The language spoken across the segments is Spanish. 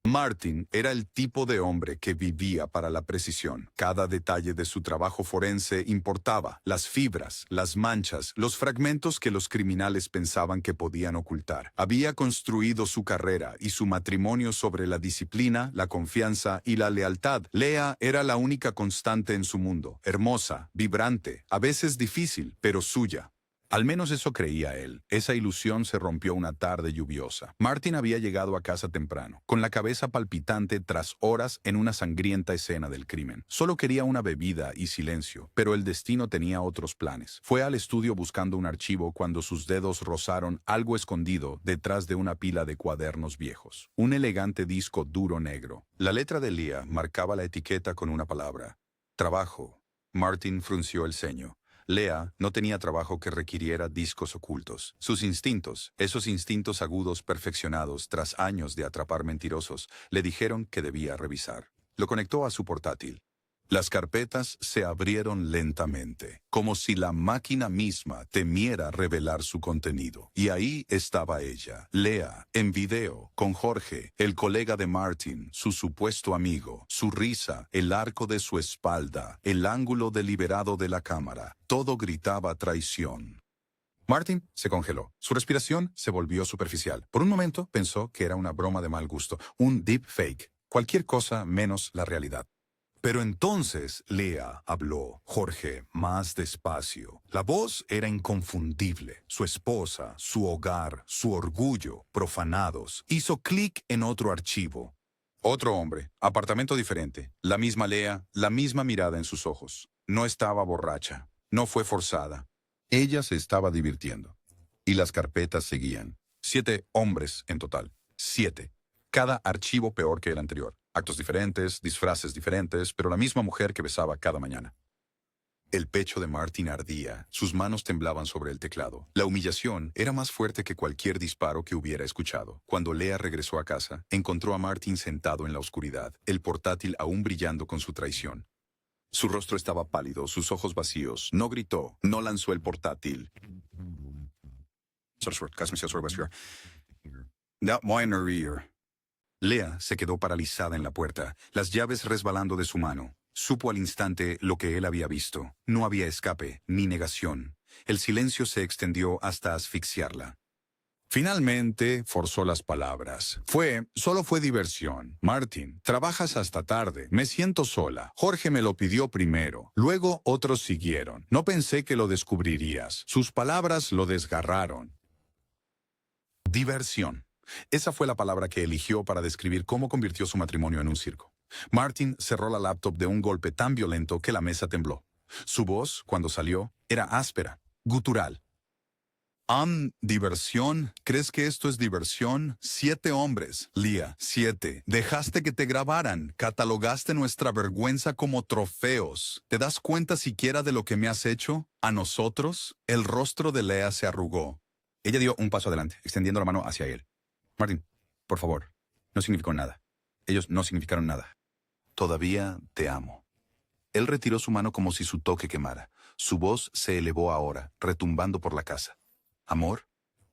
Martin era el tipo de hombre que vivía para la precisión. Cada detalle de su trabajo forense importaba: las fibras, las manchas, los fragmentos que los criminales pensaban que podían ocultar. Había construido su carrera y su matrimonio sobre la disciplina, la confianza y la lealtad. Leah era la única constante en su mundo, hermosa, vibrante, a veces difícil, pero suya. Al menos eso creía él. Esa ilusión se rompió una tarde lluviosa. Martin había llegado a casa temprano, con la cabeza palpitante tras horas en una sangrienta escena del crimen. Solo quería una bebida y silencio, pero el destino tenía otros planes. Fue al estudio buscando un archivo cuando sus dedos rozaron algo escondido detrás de una pila de cuadernos viejos. Un elegante disco duro negro. La letra de Leah marcaba la etiqueta con una palabra: trabajo. Martin frunció el ceño. Leah no tenía trabajo que requiriera discos ocultos. Sus instintos, esos instintos agudos perfeccionados tras años de atrapar mentirosos, le dijeron que debía revisar. Lo conectó a su portátil. Las carpetas se abrieron lentamente, como si la máquina misma temiera revelar su contenido. Y ahí estaba ella, Leah, en video, con Jorge, el colega de Martin, su supuesto amigo, su risa, el arco de su espalda, el ángulo deliberado de la cámara. Todo gritaba traición. Martin se congeló. Su respiración se volvió superficial. Por un momento pensó que era una broma de mal gusto, un deepfake, cualquier cosa menos la realidad. Pero entonces Leah habló. Jorge, más despacio. La voz era inconfundible. Su esposa, su hogar, su orgullo, profanados. Hizo clic en otro archivo. Otro hombre, apartamento diferente. La misma Leah, la misma mirada en sus ojos. No estaba borracha. No fue forzada. Ella se estaba divirtiendo. Y las carpetas seguían. 7 hombres en total. 7. Cada archivo peor que el anterior. Actos diferentes, disfraces diferentes, pero la misma mujer que besaba cada mañana. El pecho de Martin ardía, sus manos temblaban sobre el teclado. La humillación era más fuerte que cualquier disparo que hubiera escuchado. Cuando Leah regresó a casa, encontró a Martin sentado en la oscuridad, el portátil aún brillando con su traición. Su rostro estaba pálido, sus ojos vacíos. No gritó, no lanzó el portátil. Leah se quedó paralizada en la puerta, las llaves resbalando de su mano. Supo al instante lo que él había visto. No había escape, ni negación. El silencio se extendió hasta asfixiarla. Finalmente forzó las palabras. Solo fue diversión. Martin, trabajas hasta tarde. Me siento sola. Jorge me lo pidió primero. Luego otros siguieron. No pensé que lo descubrirías. Sus palabras lo desgarraron. Diversión. Esa fue la palabra que eligió para describir cómo convirtió su matrimonio en un circo. Martin cerró la laptop de un golpe tan violento que la mesa tembló. Su voz, cuando salió, era áspera, gutural. ¿Diversión? ¿Crees que esto es diversión? 7 hombres, Leah, 7. Dejaste que te grabaran, catalogaste nuestra vergüenza como trofeos. ¿Te das cuenta siquiera de lo que me has hecho? ¿A nosotros? El rostro de Leah se arrugó. Ella dio un paso adelante, extendiendo la mano hacia él. Martin, por favor, no significó nada. Ellos no significaron nada. Todavía te amo. Él retiró su mano como si su toque quemara. Su voz se elevó ahora, retumbando por la casa. ¿Amor?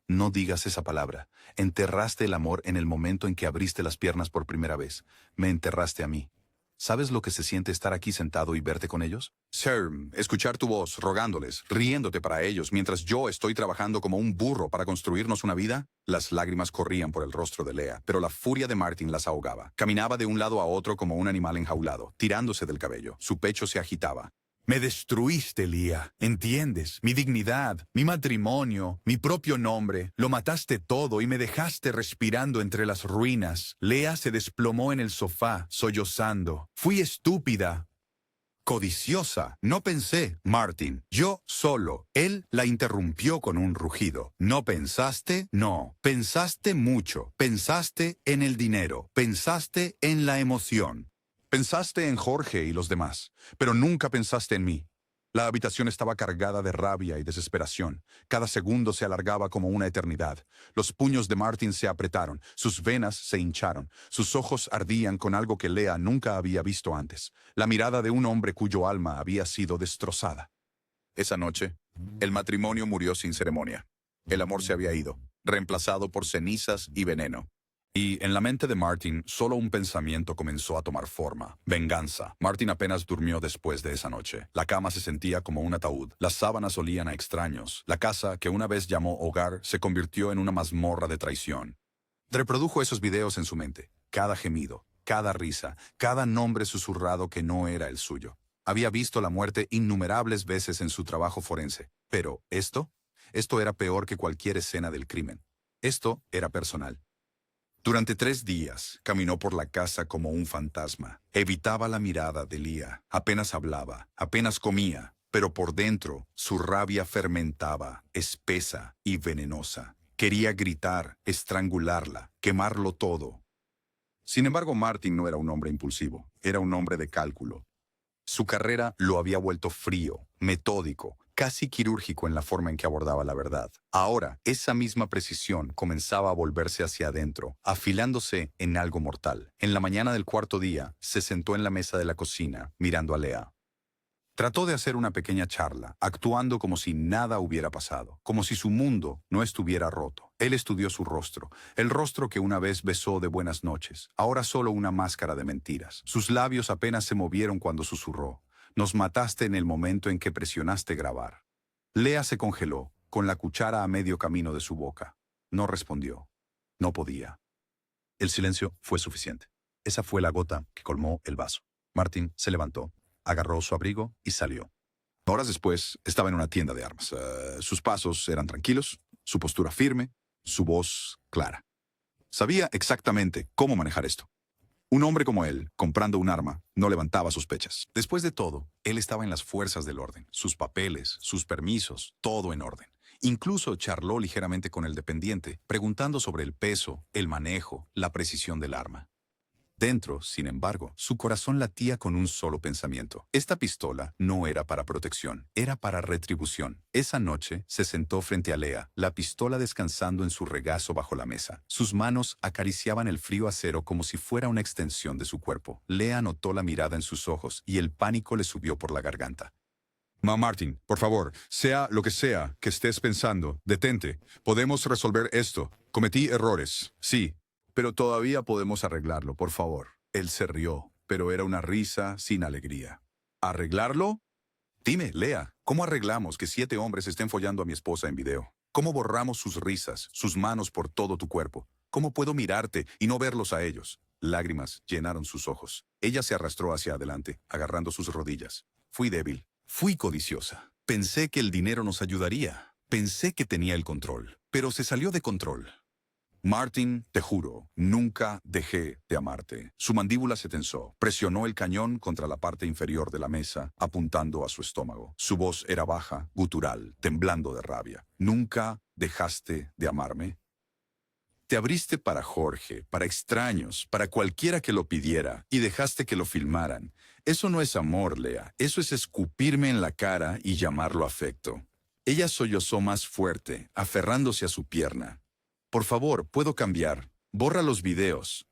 No digas esa palabra. Enterraste el amor en el momento en que abriste las piernas por primera vez. Me enterraste a mí. ¿Sabes lo que se siente estar aquí sentado y verte con ellos? Sir, escuchar tu voz, rogándoles, riéndote para ellos, mientras yo estoy trabajando como un burro para construirnos una vida. Las lágrimas corrían por el rostro de Leah, pero la furia de Martin las ahogaba. Caminaba de un lado a otro como un animal enjaulado, tirándose del cabello. Su pecho se agitaba. Me destruiste, Leah. ¿Entiendes? Mi dignidad, mi matrimonio, mi propio nombre. Lo mataste todo y me dejaste respirando entre las ruinas. Leah se desplomó en el sofá, sollozando. Fui estúpida. Codiciosa. No pensé, Martin. Yo solo. Él la interrumpió con un rugido. ¿No pensaste? No. Pensaste mucho. Pensaste en el dinero. Pensaste en la emoción. Pensaste en Jorge y los demás, pero nunca pensaste en mí. La habitación estaba cargada de rabia y desesperación. Cada segundo se alargaba como una eternidad. Los puños de Martin se apretaron, sus venas se hincharon, sus ojos ardían con algo que Leah nunca había visto antes, la mirada de un hombre cuyo alma había sido destrozada. Esa noche, el matrimonio murió sin ceremonia. El amor se había ido, reemplazado por cenizas y veneno. Y en la mente de Martin, solo un pensamiento comenzó a tomar forma: venganza. Martin apenas durmió después de esa noche. La cama se sentía como un ataúd. Las sábanas olían a extraños. La casa, que una vez llamó hogar, se convirtió en una mazmorra de traición. Reprodujo esos videos en su mente. Cada gemido, cada risa, cada nombre susurrado que no era el suyo. Había visto la muerte innumerables veces en su trabajo forense. Pero esto era peor que cualquier escena del crimen. Esto era personal. Durante 3 días, caminó por la casa como un fantasma. Evitaba la mirada de Leah. Apenas hablaba, apenas comía, pero por dentro su rabia fermentaba, espesa y venenosa. Quería gritar, estrangularla, quemarlo todo. Sin embargo, Martin no era un hombre impulsivo, era un hombre de cálculo. Su carrera lo había vuelto frío, metódico, casi quirúrgico en la forma en que abordaba la verdad. Ahora, esa misma precisión comenzaba a volverse hacia adentro, afilándose en algo mortal. En la mañana del cuarto día, se sentó en la mesa de la cocina, mirando a Leah. Trató de hacer una pequeña charla, actuando como si nada hubiera pasado, como si su mundo no estuviera roto. Él estudió su rostro, el rostro que una vez besó de buenas noches, ahora solo una máscara de mentiras. Sus labios apenas se movieron cuando susurró: «Nos mataste en el momento en que presionaste grabar». Leah se congeló, con la cuchara a medio camino de su boca. No respondió. No podía. El silencio fue suficiente. Esa fue la gota que colmó el vaso. Martin se levantó, agarró su abrigo y salió. Horas después, estaba en una tienda de armas. Sus pasos eran tranquilos, su postura firme, su voz clara. Sabía exactamente cómo manejar esto. Un hombre como él, comprando un arma, no levantaba sospechas. Después de todo, él estaba en las fuerzas del orden. Sus papeles, sus permisos, todo en orden. Incluso charló ligeramente con el dependiente, preguntando sobre el peso, el manejo, la precisión del arma. Dentro, sin embargo, su corazón latía con un solo pensamiento. Esta pistola no era para protección, era para retribución. Esa noche se sentó frente a Leah, la pistola descansando en su regazo bajo la mesa. Sus manos acariciaban el frío acero como si fuera una extensión de su cuerpo. Leah notó la mirada en sus ojos y el pánico le subió por la garganta. Martin, por favor, sea lo que sea que estés pensando, detente. Podemos resolver esto. Cometí errores, sí, pero todavía podemos arreglarlo, por favor. Él se rió, pero era una risa sin alegría. ¿Arreglarlo? Dime, Leah, ¿cómo arreglamos que 7 hombres estén follando a mi esposa en video? ¿Cómo borramos sus risas, sus manos por todo tu cuerpo? ¿Cómo puedo mirarte y no verlos a ellos? Lágrimas llenaron sus ojos. Ella se arrastró hacia adelante, agarrando sus rodillas. Fui débil, fui codiciosa. Pensé que el dinero nos ayudaría. Pensé que tenía el control, pero se salió de control. Martin, te juro, nunca dejé de amarte. Su mandíbula se tensó. Presionó el cañón contra la parte inferior de la mesa, apuntando a su estómago. Su voz era baja, gutural, temblando de rabia. ¿Nunca dejaste de amarme? Te abriste para Jorge, para extraños, para cualquiera que lo pidiera, y dejaste que lo filmaran. Eso no es amor, Leah. Eso es escupirme en la cara y llamarlo afecto. Ella sollozó más fuerte, aferrándose a su pierna. Por favor, puedo cambiar. Borra los videos.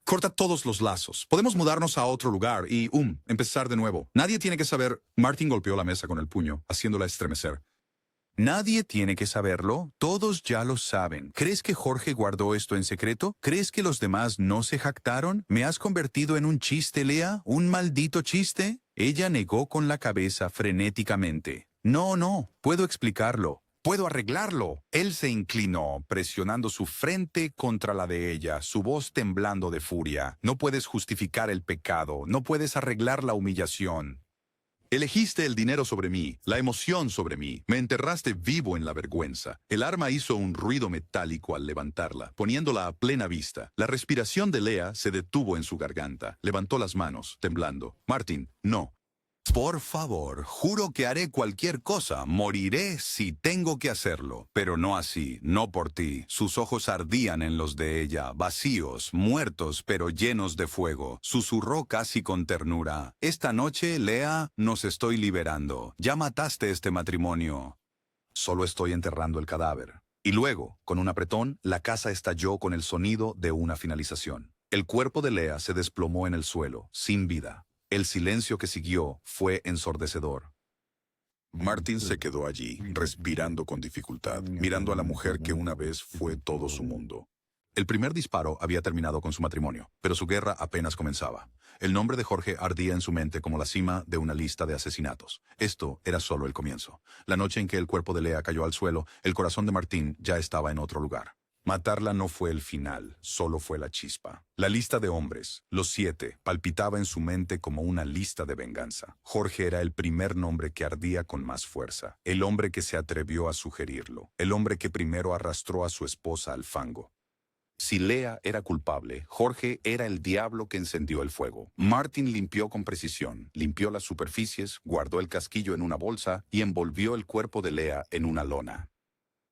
Corta todos los lazos. Podemos mudarnos a otro lugar y, empezar de nuevo. Nadie tiene que saber. Martin golpeó la mesa con el puño, haciéndola estremecer. Nadie tiene que saberlo. Todos ya lo saben. ¿Crees que Jorge guardó esto en secreto? ¿Crees que los demás no se jactaron? ¿Me has convertido en un chiste, Leah? ¿Un maldito chiste? Ella negó con la cabeza frenéticamente. No, puedo explicarlo. ¡Puedo arreglarlo! Él se inclinó, presionando su frente contra la de ella, su voz temblando de furia. No puedes justificar el pecado, no puedes arreglar la humillación. Elegiste el dinero sobre mí, la emoción sobre mí. Me enterraste vivo en la vergüenza. El arma hizo un ruido metálico al levantarla, poniéndola a plena vista. La respiración de Leah se detuvo en su garganta. Levantó las manos, temblando. Martin, no. Por favor, juro que haré cualquier cosa, moriré si tengo que hacerlo, pero no así, no por ti. Sus ojos ardían en los de ella, vacíos, muertos, pero llenos de fuego. Susurró casi con ternura. Esta noche, Leah, nos estoy liberando. Ya mataste este matrimonio. Solo estoy enterrando el cadáver. Y luego, con un apretón, la casa estalló con el sonido de una finalización. El cuerpo de Leah se desplomó en el suelo, sin vida. El silencio que siguió fue ensordecedor. Martin se quedó allí, respirando con dificultad, mirando a la mujer que una vez fue todo su mundo. El primer disparo había terminado con su matrimonio, pero su guerra apenas comenzaba. El nombre de Jorge ardía en su mente como la cima de una lista de asesinatos. Esto era solo el comienzo. La noche en que el cuerpo de Lea cayó al suelo, el corazón de Martín ya estaba en otro lugar. Matarla no fue el final, solo fue la chispa. La lista de hombres, los 7, palpitaba en su mente como una lista de venganza. Jorge era el primer nombre que ardía con más fuerza, el hombre que se atrevió a sugerirlo, el hombre que primero arrastró a su esposa al fango. Si Lea era culpable, Jorge era el diablo que encendió el fuego. Martin limpió con precisión, limpió las superficies, guardó el casquillo en una bolsa y envolvió el cuerpo de Lea en una lona.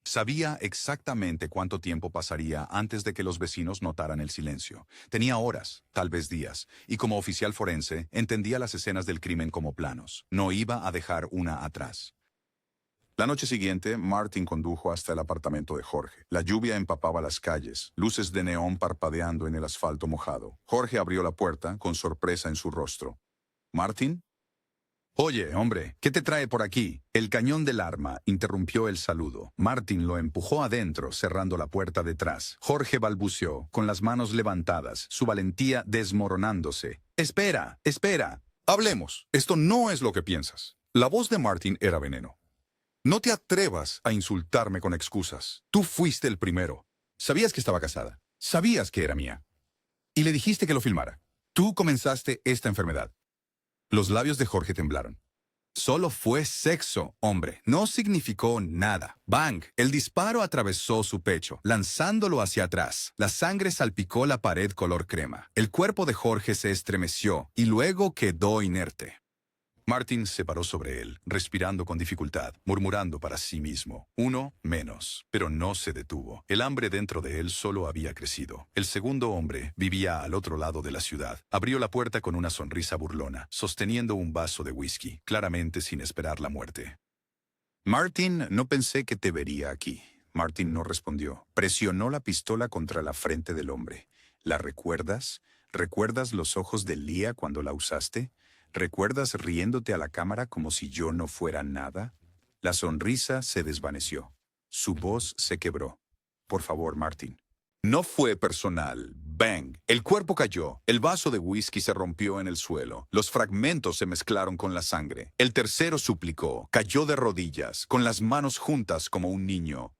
Sabía exactamente cuánto tiempo pasaría antes de que los vecinos notaran el silencio. Tenía horas, tal vez días, y como oficial forense, entendía las escenas del crimen como planos. No iba a dejar una atrás. La noche siguiente, Martin condujo hasta el apartamento de Jorge. La lluvia empapaba las calles, luces de neón parpadeando en el asfalto mojado. Jorge abrió la puerta, con sorpresa en su rostro. ¿Martin? Oye, hombre, ¿qué te trae por aquí? El cañón del arma interrumpió el saludo. Martin lo empujó adentro, cerrando la puerta detrás. Jorge balbuceó, con las manos levantadas, su valentía desmoronándose. ¡Espera! ¡Espera! Hablemos. Esto no es lo que piensas. La voz de Martin era veneno. No te atrevas a insultarme con excusas. Tú fuiste el primero. Sabías que estaba casada. Sabías que era mía. Y le dijiste que lo filmara. Tú comenzaste esta enfermedad. Los labios de Jorge temblaron. Solo fue sexo, hombre. No significó nada. ¡Bang! El disparo atravesó su pecho, lanzándolo hacia atrás. La sangre salpicó la pared color crema. El cuerpo de Jorge se estremeció y luego quedó inerte. Martin se paró sobre él, respirando con dificultad, murmurando para sí mismo. Uno menos, pero no se detuvo. El hambre dentro de él solo había crecido. El segundo hombre vivía al otro lado de la ciudad. Abrió la puerta con una sonrisa burlona, sosteniendo un vaso de whisky, claramente sin esperar la muerte. Martin, no pensé que te vería aquí. Martin no respondió. Presionó la pistola contra la frente del hombre. ¿La recuerdas? ¿Recuerdas los ojos de Lea cuando la usaste? ¿Recuerdas riéndote a la cámara como si yo no fuera nada? La sonrisa se desvaneció. Su voz se quebró. Por favor, Martin. No fue personal. Bang. El cuerpo cayó. El vaso de whisky se rompió en el suelo. Los fragmentos se mezclaron con la sangre. El tercero suplicó. Cayó de rodillas, con las manos juntas como un niño.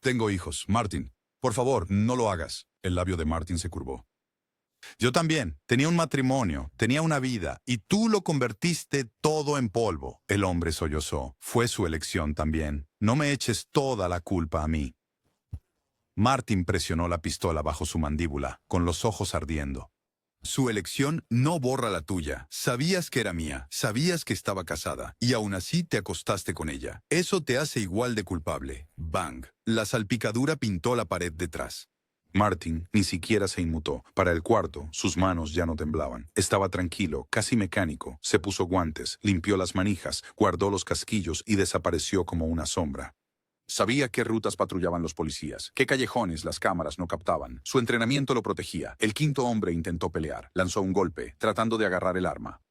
Tengo hijos, Martin. Por favor, no lo hagas. El labio de Martin se curvó. Yo también. Tenía un matrimonio, tenía una vida, y tú lo convertiste todo en polvo. El hombre sollozó. Fue su elección también. No me eches toda la culpa a mí. Martin presionó la pistola bajo su mandíbula, con los ojos ardiendo. Su elección no borra la tuya. Sabías que era mía, sabías que estaba casada, y aún así te acostaste con ella. Eso te hace igual de culpable. Bang. La salpicadura pintó la pared detrás. Martin ni siquiera se inmutó. Para el cuarto, sus manos ya no temblaban. Estaba tranquilo, casi mecánico. Se puso guantes, limpió las manijas, guardó los casquillos y desapareció como una sombra. Sabía qué rutas patrullaban los policías, qué callejones las cámaras no captaban. Su entrenamiento lo protegía. El quinto hombre intentó pelear. Lanzó un golpe, tratando de agarrar el arma.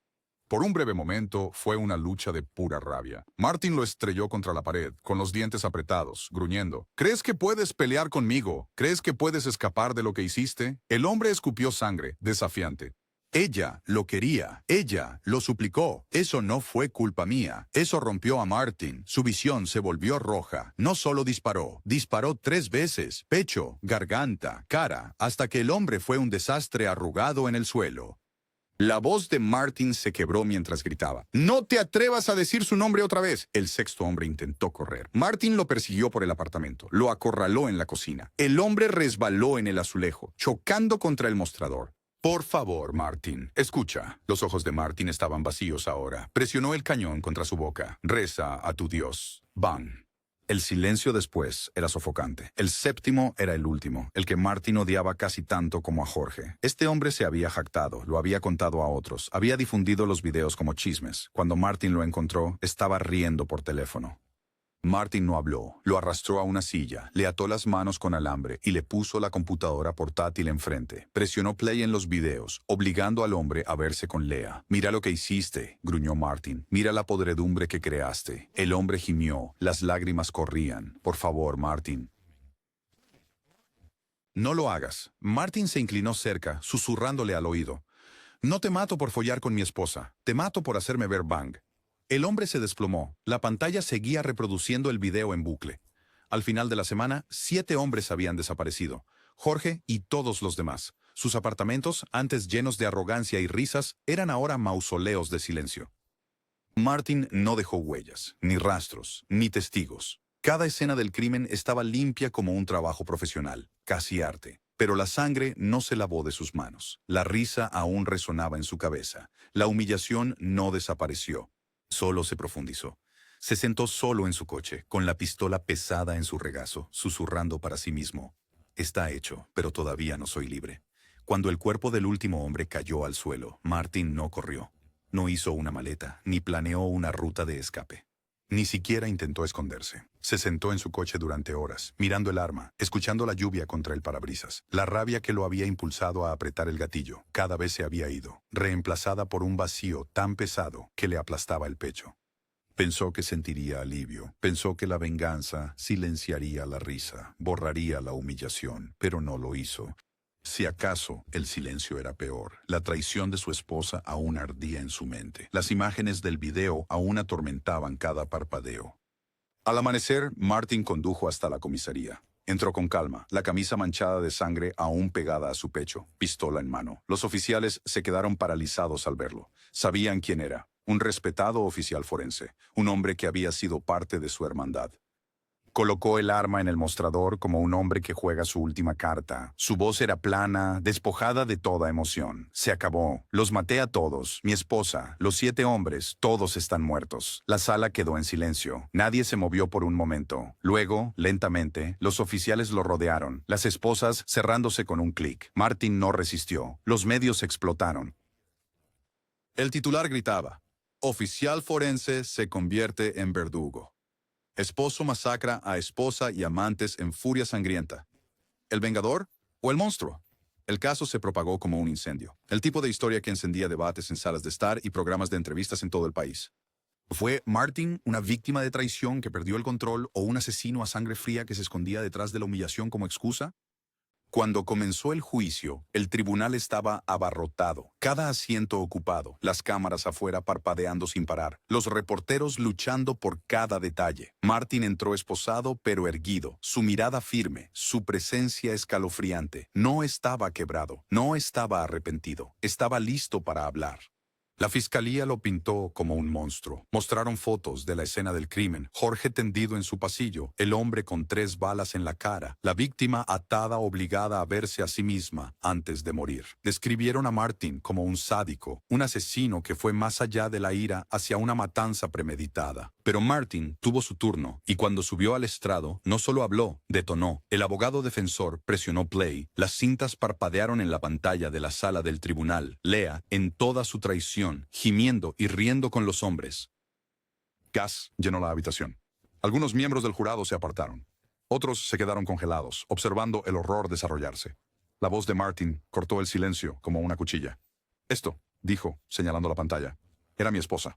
Por un breve momento, fue una lucha de pura rabia. Martin lo estrelló contra la pared, con los dientes apretados, gruñendo. ¿Crees que puedes pelear conmigo? ¿Crees que puedes escapar de lo que hiciste? El hombre escupió sangre, desafiante. Ella lo quería, ella lo suplicó. Eso no fue culpa mía. Eso rompió a Martin. Su visión se volvió roja. No solo disparó 3 veces, pecho, garganta, cara, hasta que el hombre fue un desastre arrugado en el suelo. La voz de Martin se quebró mientras gritaba. ¡No te atrevas a decir su nombre otra vez! El sexto hombre intentó correr. Martin lo persiguió por el apartamento. Lo acorraló en la cocina. El hombre resbaló en el azulejo, chocando contra el mostrador. Por favor, Martin, escucha. Los ojos de Martin estaban vacíos ahora. Presionó el cañón contra su boca. Reza a tu Dios. Bang. El silencio después era sofocante. El séptimo era el último, el que Martin odiaba casi tanto como a Jorge. Este hombre se había jactado, lo había contado a otros, había difundido los videos como chismes. Cuando Martin lo encontró, estaba riendo por teléfono. Martin no habló, lo arrastró a una silla, le ató las manos con alambre y le puso la computadora portátil enfrente. Presionó play en los videos, obligando al hombre a verse con Lea. «Mira lo que hiciste», gruñó Martin. «Mira la podredumbre que creaste». El hombre gimió, las lágrimas corrían. «Por favor, Martin». No lo hagas. Martin se inclinó cerca, susurrándole al oído. No te mato por follar con mi esposa, te mato por hacerme ver bang. El hombre se desplomó. La pantalla seguía reproduciendo el video en bucle. Al final de la semana, 7 hombres habían desaparecido. Jorge y todos los demás. Sus apartamentos, antes llenos de arrogancia y risas, eran ahora mausoleos de silencio. Martin no dejó huellas, ni rastros, ni testigos. Cada escena del crimen estaba limpia como un trabajo profesional, casi arte. Pero la sangre no se lavó de sus manos. La risa aún resonaba en su cabeza. La humillación no desapareció. Solo se profundizó. Se sentó solo en su coche, con la pistola pesada en su regazo, susurrando para sí mismo. Está hecho, pero todavía no soy libre. Cuando el cuerpo del último hombre cayó al suelo, Martin no corrió. No hizo una maleta, ni planeó una ruta de escape. Ni siquiera intentó esconderse. Se sentó en su coche durante horas, mirando el arma, escuchando la lluvia contra el parabrisas. La rabia que lo había impulsado a apretar el gatillo cada vez se había ido, reemplazada por un vacío tan pesado que le aplastaba el pecho. Pensó que sentiría alivio, pensó que la venganza silenciaría la risa, borraría la humillación, pero no lo hizo. Si acaso el silencio era peor, la traición de su esposa aún ardía en su mente. Las imágenes del video aún atormentaban cada parpadeo. Al amanecer, Martin condujo hasta la comisaría. Entró con calma, la camisa manchada de sangre aún pegada a su pecho, pistola en mano. Los oficiales se quedaron paralizados al verlo. Sabían quién era, un respetado oficial forense, un hombre que había sido parte de su hermandad. Colocó el arma en el mostrador como un hombre que juega su última carta. Su voz era plana, despojada de toda emoción. Se acabó. Los maté a todos. Mi esposa, los 7 hombres, todos están muertos. La sala quedó en silencio. Nadie se movió por un momento. Luego, lentamente, los oficiales lo rodearon, las esposas cerrándose con un clic. Martin no resistió. Los medios explotaron. El titular gritaba: Oficial forense se convierte en verdugo. Esposo masacra a esposa y amantes en furia sangrienta. ¿El vengador o el monstruo? El caso se propagó como un incendio. El tipo de historia que encendía debates en salas de estar y programas de entrevistas en todo el país. ¿Fue Martin una víctima de traición que perdió el control o un asesino a sangre fría que se escondía detrás de la humillación como excusa? Cuando comenzó el juicio, el tribunal estaba abarrotado, cada asiento ocupado, las cámaras afuera parpadeando sin parar, los reporteros luchando por cada detalle. Martin entró esposado pero erguido, su mirada firme, su presencia escalofriante. No estaba quebrado, no estaba arrepentido, estaba listo para hablar. La fiscalía lo pintó como un monstruo. Mostraron fotos de la escena del crimen. Jorge tendido en su pasillo, el hombre con 3 balas en la cara, la víctima atada obligada a verse a sí misma antes de morir. Describieron a Martin como un sádico, un asesino que fue más allá de la ira hacia una matanza premeditada. Pero Martin tuvo su turno y cuando subió al estrado, no solo habló, detonó. El abogado defensor presionó play. Las cintas parpadearon en la pantalla de la sala del tribunal. Lea, en toda su traición, gimiendo y riendo con los hombres. Gas llenó la habitación. Algunos miembros del jurado se apartaron. Otros se quedaron congelados, observando el horror desarrollarse. La voz de Martin cortó el silencio como una cuchilla. Esto, dijo, señalando la pantalla, era mi esposa.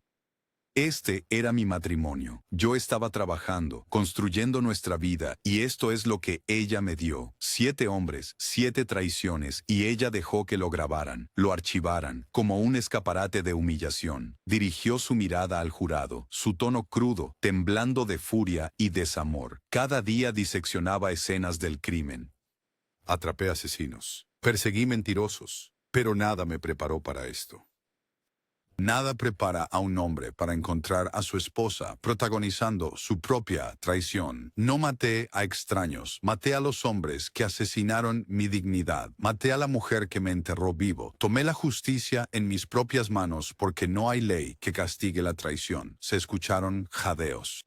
Este era mi matrimonio. Yo estaba trabajando, construyendo nuestra vida, y esto es lo que ella me dio. 7 hombres, 7 traiciones, y ella dejó que lo grabaran, lo archivaran, como un escaparate de humillación. Dirigió su mirada al jurado, su tono crudo, temblando de furia y desamor. Cada día diseccionaba escenas del crimen. Atrapé asesinos, perseguí mentirosos, pero nada me preparó para esto. Nada prepara a un hombre para encontrar a su esposa protagonizando su propia traición. No maté a extraños, maté a los hombres que asesinaron mi dignidad, maté a la mujer que me enterró vivo. Tomé la justicia en mis propias manos porque no hay ley que castigue la traición. Se escucharon jadeos.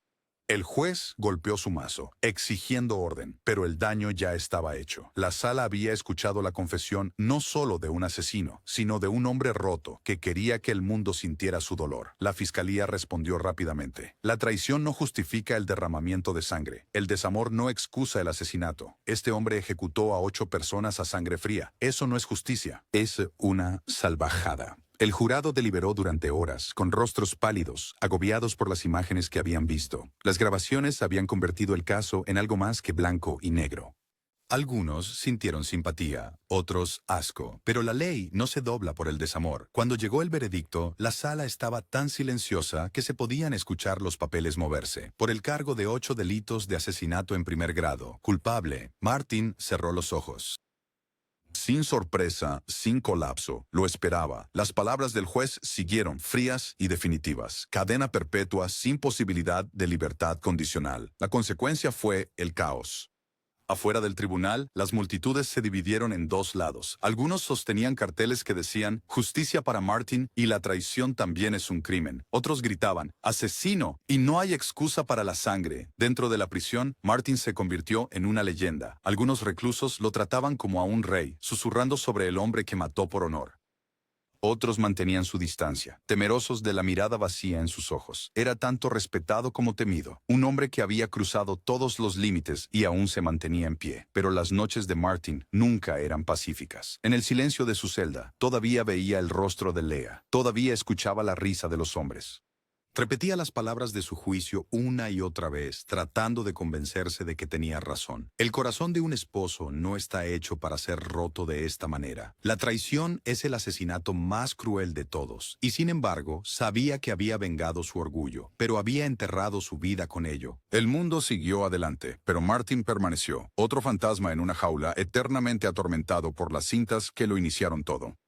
El juez golpeó su mazo, exigiendo orden, pero el daño ya estaba hecho. La sala había escuchado la confesión no solo de un asesino, sino de un hombre roto que quería que el mundo sintiera su dolor. La fiscalía respondió rápidamente. La traición no justifica el derramamiento de sangre. El desamor no excusa el asesinato. Este hombre ejecutó a 8 personas a sangre fría. Eso no es justicia. Es una salvajada. El jurado deliberó durante horas, con rostros pálidos, agobiados por las imágenes que habían visto. Las grabaciones habían convertido el caso en algo más que blanco y negro. Algunos sintieron simpatía, otros asco, pero la ley no se dobla por el desamor. Cuando llegó el veredicto, la sala estaba tan silenciosa que se podían escuchar los papeles moverse. Por el cargo de 8 delitos de asesinato en primer grado, culpable, Martin cerró los ojos. Sin sorpresa, sin colapso, lo esperaba. Las palabras del juez siguieron frías y definitivas. Cadena perpetua sin posibilidad de libertad condicional. La consecuencia fue el caos. Afuera del tribunal, las multitudes se dividieron en dos lados. Algunos sostenían carteles que decían «Justicia para Martin» y «La traición también es un crimen». Otros gritaban «¡Asesino!» y «No hay excusa para la sangre». Dentro de la prisión, Martin se convirtió en una leyenda. Algunos reclusos lo trataban como a un rey, susurrando sobre el hombre que mató por honor. Otros mantenían su distancia, temerosos de la mirada vacía en sus ojos. Era tanto respetado como temido. Un hombre que había cruzado todos los límites y aún se mantenía en pie. Pero las noches de Martin nunca eran pacíficas. En el silencio de su celda, todavía veía el rostro de Lea. Todavía escuchaba la risa de los hombres. Repetía las palabras de su juicio una y otra vez, tratando de convencerse de que tenía razón. El corazón de un esposo no está hecho para ser roto de esta manera. La traición es el asesinato más cruel de todos, y sin embargo, sabía que había vengado su orgullo, pero había enterrado su vida con ello. El mundo siguió adelante, pero Martin permaneció, otro fantasma en una jaula eternamente atormentado por las cintas que lo iniciaron todo.